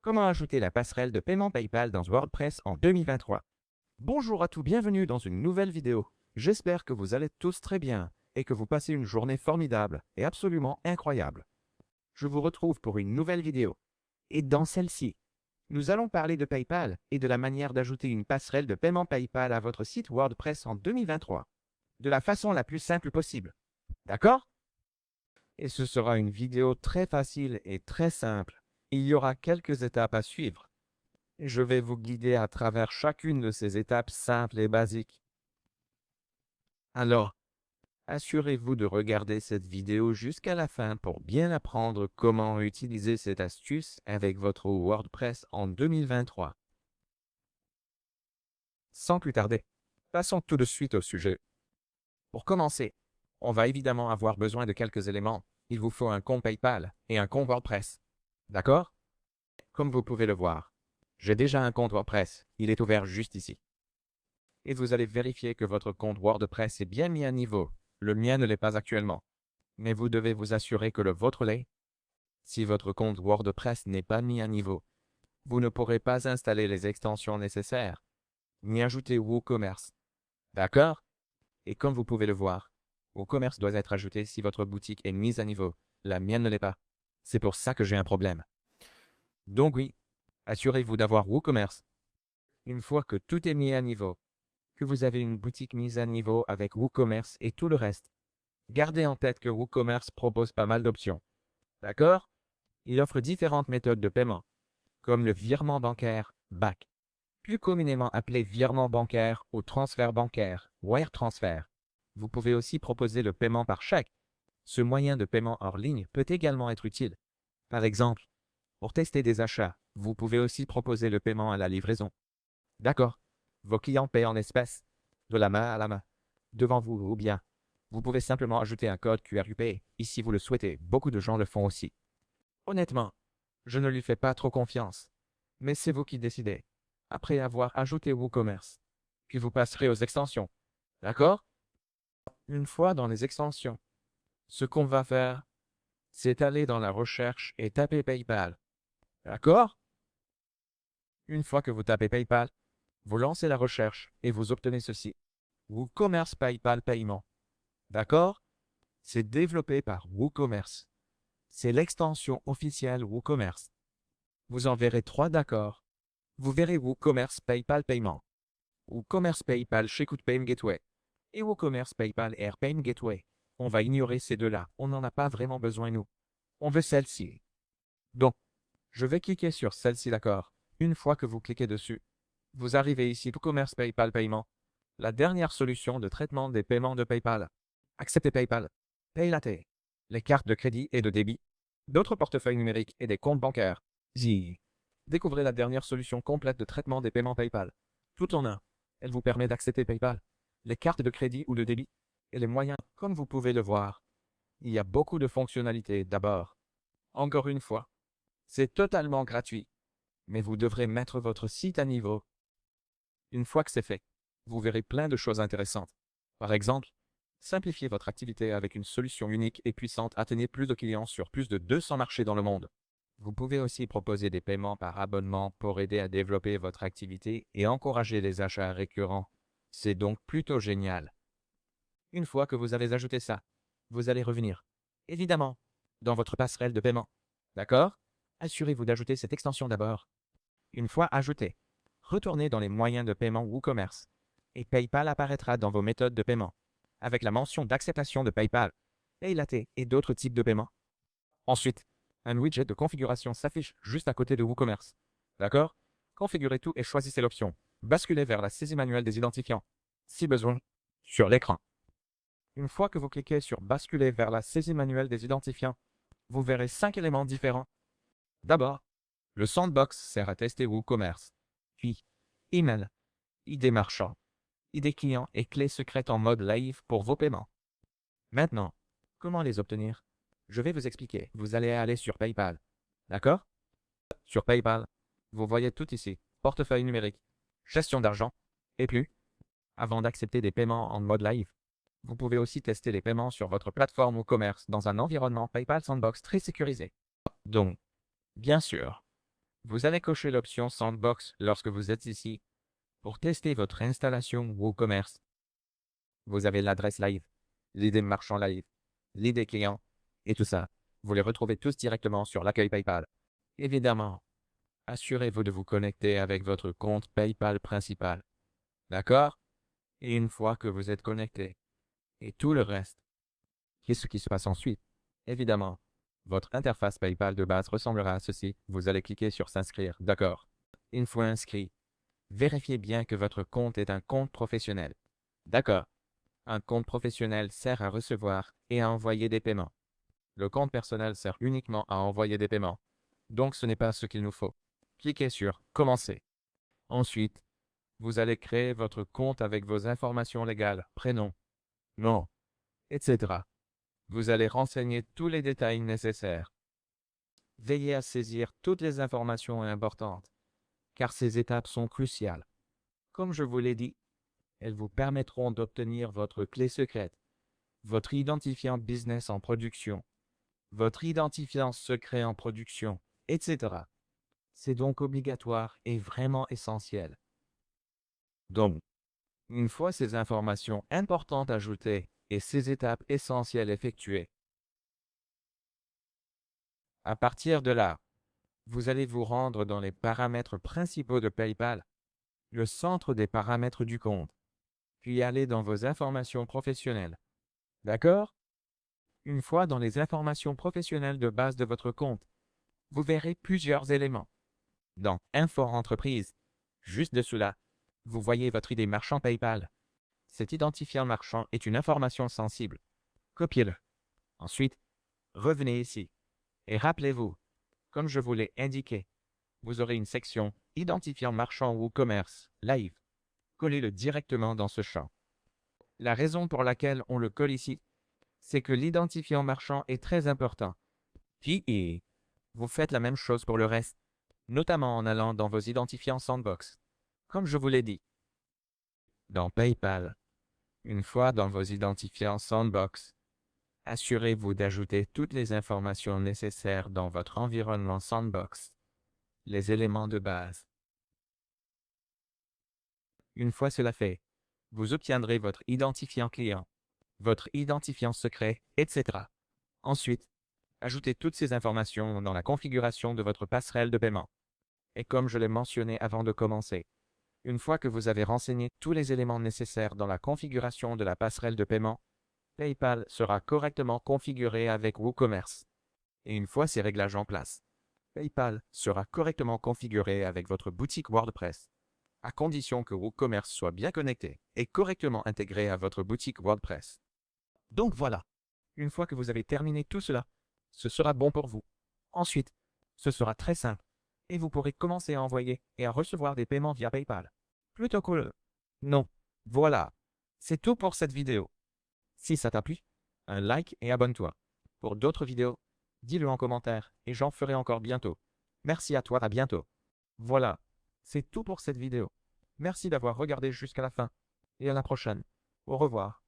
Comment ajouter la passerelle de paiement PayPal dans WordPress en 2023? Bonjour à tous, bienvenue dans une nouvelle vidéo. J'espère que vous allez tous très bien et que vous passez une journée formidable et absolument incroyable. Je vous retrouve pour une nouvelle vidéo. Et dans celle-ci, nous allons parler de PayPal et de la manière d'ajouter une passerelle de paiement PayPal à votre site WordPress en 2023, de la façon la plus simple possible. D'accord? Et ce sera une vidéo très facile et très simple. Il y aura quelques étapes à suivre. Je vais vous guider à travers chacune de ces étapes simples et basiques. Alors, assurez-vous de regarder cette vidéo jusqu'à la fin pour bien apprendre comment utiliser cette astuce avec votre WordPress en 2023. Sans plus tarder, passons tout de suite au sujet. Pour commencer, on va évidemment avoir besoin de quelques éléments. Il vous faut un compte PayPal et un compte WordPress. D'accord? Comme vous pouvez le voir, j'ai déjà un compte WordPress. Il est ouvert juste ici. Et vous allez vérifier que votre compte WordPress est bien mis à niveau. Le mien ne l'est pas actuellement. Mais vous devez vous assurer que le vôtre l'est. Si votre compte WordPress n'est pas mis à niveau, vous ne pourrez pas installer les extensions nécessaires, ni ajouter WooCommerce. D'accord? Et comme vous pouvez le voir, WooCommerce doit être ajouté si votre boutique est mise à niveau. La mienne ne l'est pas. C'est pour ça que j'ai un problème. Donc oui, assurez-vous d'avoir WooCommerce. Une fois que tout est mis à niveau, que vous avez une boutique mise à niveau avec WooCommerce et tout le reste, gardez en tête que WooCommerce propose pas mal d'options. D'accord? Il offre différentes méthodes de paiement, comme le virement bancaire, BAC, plus communément appelé virement bancaire ou transfert bancaire, wire transfer. Vous pouvez aussi proposer le paiement par chèque. Ce moyen de paiement hors ligne peut également être utile. Par exemple, pour tester des achats, vous pouvez aussi proposer le paiement à la livraison. D'accord? Vos clients paient en espèces, de la main à la main, devant vous ou bien vous pouvez simplement ajouter un code QRUP si vous le souhaitez. Beaucoup de gens le font aussi. Honnêtement, je ne lui fais pas trop confiance, mais c'est vous qui décidez. Après avoir ajouté WooCommerce, puis vous passerez aux extensions. D'accord? Une fois dans les extensions, ce qu'on va faire, c'est aller dans la recherche et taper PayPal. D'accord? Une fois que vous tapez PayPal, vous lancez la recherche et vous obtenez ceci. WooCommerce PayPal Paiement. D'accord? C'est développé par WooCommerce. C'est l'extension officielle WooCommerce. Vous en verrez trois d'accord. Vous verrez WooCommerce PayPal Paiement, WooCommerce PayPal Checkout Payment Gateway et WooCommerce PayPal Air Payment Gateway. On va ignorer ces deux-là, on n'en a pas vraiment besoin nous. On veut celle-ci. Donc, je vais cliquer sur celle-ci d'accord. Une fois que vous cliquez dessus, vous arrivez ici WooCommerce PayPal Paiement, la dernière solution de traitement des paiements de PayPal. Acceptez PayPal, PayLatte, les cartes de crédit et de débit, d'autres portefeuilles numériques et des comptes bancaires. Découvrez la dernière solution complète de traitement des paiements PayPal. Tout en un. Elle vous permet d'accepter PayPal, les cartes de crédit ou de débit, et les moyens. Comme vous pouvez le voir, il y a beaucoup de fonctionnalités d'abord. Encore une fois, c'est totalement gratuit, mais vous devrez mettre votre site à niveau. Une fois que c'est fait, vous verrez plein de choses intéressantes. Par exemple, simplifiez votre activité avec une solution unique et puissante. Atteignez plus de clients sur plus de 200 marchés dans le monde. Vous pouvez aussi proposer des paiements par abonnement pour aider à développer votre activité et encourager les achats récurrents. C'est donc plutôt génial. Une fois que vous avez ajouté ça, vous allez revenir, évidemment, dans votre passerelle de paiement. D'accord? Assurez-vous d'ajouter cette extension d'abord. Une fois ajoutée, retournez dans les moyens de paiement WooCommerce et PayPal apparaîtra dans vos méthodes de paiement, avec la mention d'acceptation de PayPal, PayLatte et d'autres types de paiements. Ensuite, un widget de configuration s'affiche juste à côté de WooCommerce. D'accord? Configurez tout et choisissez l'option « Basculer vers la saisie manuelle des identifiants », si besoin, sur l'écran. Une fois que vous cliquez sur « Basculer vers la saisie manuelle des identifiants », vous verrez 5 éléments différents. D'abord, le sandbox sert à tester WooCommerce. Puis, email, ID marchand, ID client et clé secrète en mode live pour vos paiements. Maintenant, comment les obtenir? Je vais vous expliquer. Vous allez aller sur PayPal. D'accord? Sur PayPal, vous voyez tout ici. Portefeuille numérique, gestion d'argent, et plus. Avant d'accepter des paiements en mode live, vous pouvez aussi tester les paiements sur votre plateforme WooCommerce dans un environnement PayPal Sandbox très sécurisé. Donc, bien sûr, Vous allez cocher l'option Sandbox lorsque vous êtes ici pour tester votre installation WooCommerce. Vous avez l'adresse live, l'idée marchand live, l'idée client et tout ça. Vous les retrouvez tous directement sur l'accueil PayPal. Évidemment, assurez-vous de vous connecter avec votre compte PayPal principal. D'accord? Et une fois que vous êtes connecté, et tout le reste, qu'est-ce qui se passe ensuite? Évidemment, votre interface PayPal de base ressemblera à ceci. Vous allez cliquer sur S'inscrire. D'accord. Une fois inscrit, vérifiez bien que votre compte est un compte professionnel. D'accord. Un compte professionnel sert à recevoir et à envoyer des paiements. Le compte personnel sert uniquement à envoyer des paiements. Donc ce n'est pas ce qu'il nous faut. Cliquez sur Commencer. Ensuite, vous allez créer votre compte avec vos informations légales, prénom, nom, etc. Vous allez renseigner tous les détails nécessaires. Veillez à saisir toutes les informations importantes, car ces étapes sont cruciales. Comme je vous l'ai dit, elles vous permettront d'obtenir votre clé secrète, votre identifiant business en production, votre identifiant secret en production, etc. C'est donc obligatoire et vraiment essentiel. Donc, une fois ces informations importantes ajoutées et ces étapes essentielles effectuées, à partir de là, vous allez vous rendre dans les paramètres principaux de PayPal, le centre des paramètres du compte, puis aller dans vos informations professionnelles. D'accord? Une fois dans les informations professionnelles de base de votre compte, vous verrez plusieurs éléments. Dans Info Entreprise, juste dessous là, vous voyez votre ID marchand PayPal. Cet identifiant marchand est une information sensible. Copiez-le. Ensuite, revenez ici. Et rappelez-vous, comme je vous l'ai indiqué, vous aurez une section Identifiant marchand ou commerce, live. Collez-le directement dans ce champ. La raison pour laquelle on le colle ici, c'est que l'identifiant marchand est très important. Puis, vous faites la même chose pour le reste, notamment en allant dans vos identifiants Sandbox. Comme je vous l'ai dit, dans PayPal, une fois dans vos identifiants Sandbox, assurez-vous d'ajouter toutes les informations nécessaires dans votre environnement Sandbox, les éléments de base. Une fois cela fait, vous obtiendrez votre identifiant client, votre identifiant secret, etc. Ensuite, ajoutez toutes ces informations dans la configuration de votre passerelle de paiement. Et comme je l'ai mentionné avant de commencer, une fois que vous avez renseigné tous les éléments nécessaires dans la configuration de la passerelle de paiement, PayPal sera correctement configuré avec WooCommerce. Et une fois ces réglages en place, PayPal sera correctement configuré avec votre boutique WordPress, à condition que WooCommerce soit bien connecté et correctement intégré à votre boutique WordPress. Donc voilà, une fois que vous avez terminé tout cela, ce sera bon pour vous. Ensuite, ce sera très simple et vous pourrez commencer à envoyer et à recevoir des paiements via PayPal. Plutôt cool. Non. Voilà. C'est tout pour cette vidéo. Si ça t'a plu, un like et abonne-toi. Pour d'autres vidéos, dis-le en commentaire et j'en ferai encore bientôt. Merci à toi, à bientôt. Voilà. C'est tout pour cette vidéo. Merci d'avoir regardé jusqu'à la fin. Et à la prochaine. Au revoir.